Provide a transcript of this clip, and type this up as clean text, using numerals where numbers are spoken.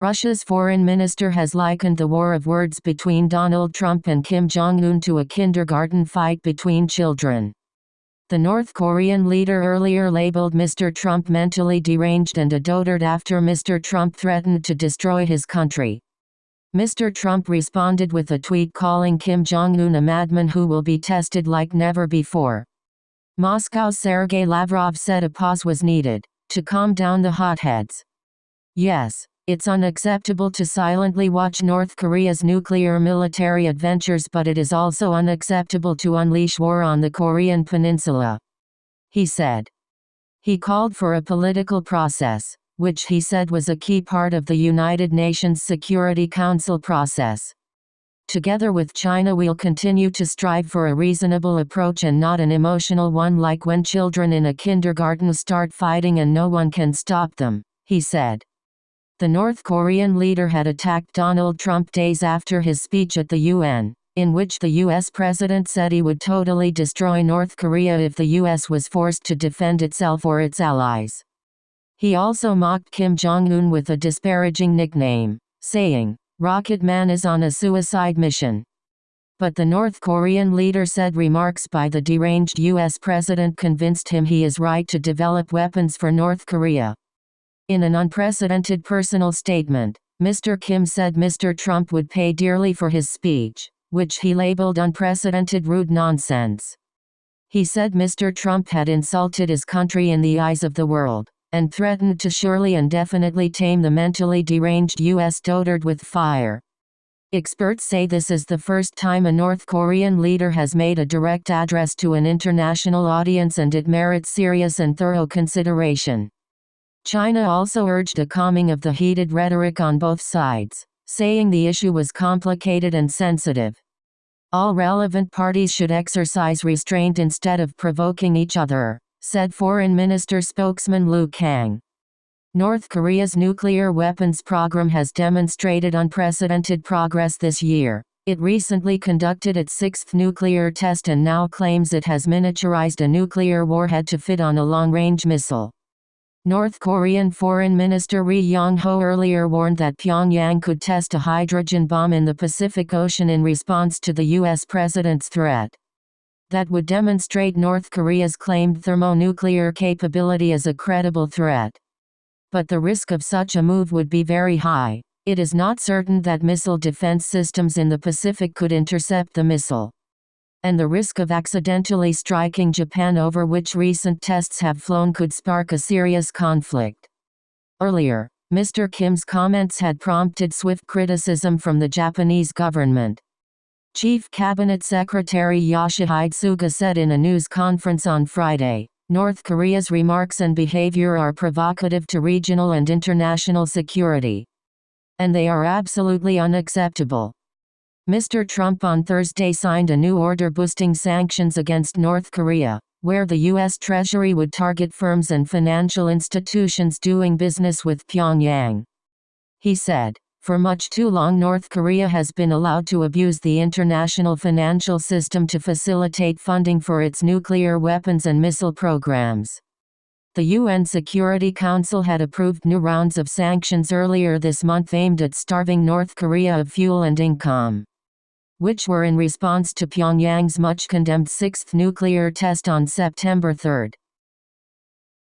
Russia's foreign minister has likened the war of words between Donald Trump and Kim Jong-un to a kindergarten fight between children. The North Korean leader earlier labeled Mr. Trump mentally deranged and a dotard after Mr. Trump threatened to destroy his country. Mr. Trump responded with a tweet calling Kim Jong-un a madman who will be tested like never before. Moscow's Sergei Lavrov said a pause was needed to calm down the hotheads. Yes, it's unacceptable to silently watch North Korea's nuclear military adventures, but it is also unacceptable to unleash war on the Korean peninsula, he said. He called for a political process, which he said was a key part of the United Nations Security Council process. Together with China, we'll continue to strive for a reasonable approach and not an emotional one like when children in a kindergarten start fighting and no one can stop them, he said. The North Korean leader had attacked Donald Trump days after his speech at the UN, in which the U.S. president said he would totally destroy North Korea if the U.S. was forced to defend itself or its allies. He also mocked Kim Jong-un with a disparaging nickname, saying, "Rocket Man is on a suicide mission." But the North Korean leader said remarks by the deranged U.S. president convinced him he is right to develop weapons for North Korea. In an unprecedented personal statement, Mr. Kim said Mr. Trump would pay dearly for his speech, which he labeled unprecedented rude nonsense. He said Mr. Trump had insulted his country in the eyes of the world, and threatened to surely and definitely tame the mentally deranged U.S. dotard with fire. Experts say this is the first time a North Korean leader has made a direct address to an international audience, and it merits serious and thorough consideration. China also urged a calming of the heated rhetoric on both sides, saying the issue was complicated and sensitive. All relevant parties should exercise restraint instead of provoking each other, said Foreign Minister spokesman Lu Kang. North Korea's nuclear weapons program has demonstrated unprecedented progress this year. It recently conducted its sixth nuclear test and now claims it has miniaturized a nuclear warhead to fit on a long-range missile. North Korean Foreign Minister Ri Yong-ho earlier warned that Pyongyang could test a hydrogen bomb in the Pacific Ocean in response to the U.S. president's threat. That would demonstrate North Korea's claimed thermonuclear capability as a credible threat. But the risk of such a move would be very high. It is not certain that missile defense systems in the Pacific could intercept the missile. And the risk of accidentally striking Japan, over which recent tests have flown, could spark a serious conflict. Earlier, Mr. Kim's comments had prompted swift criticism from the Japanese government. Chief Cabinet Secretary Yoshihide Suga said in a news conference on Friday, "North Korea's remarks and behavior are provocative to regional and international security. And they are absolutely unacceptable." Mr. Trump on Thursday signed a new order boosting sanctions against North Korea, where the U.S. Treasury would target firms and financial institutions doing business with Pyongyang. He said, "For much too long North Korea has been allowed to abuse the international financial system to facilitate funding for its nuclear weapons and missile programs." The UN Security Council had approved new rounds of sanctions earlier this month aimed at starving North Korea of fuel and income, which were in response to Pyongyang's much-condemned sixth nuclear test on September 3.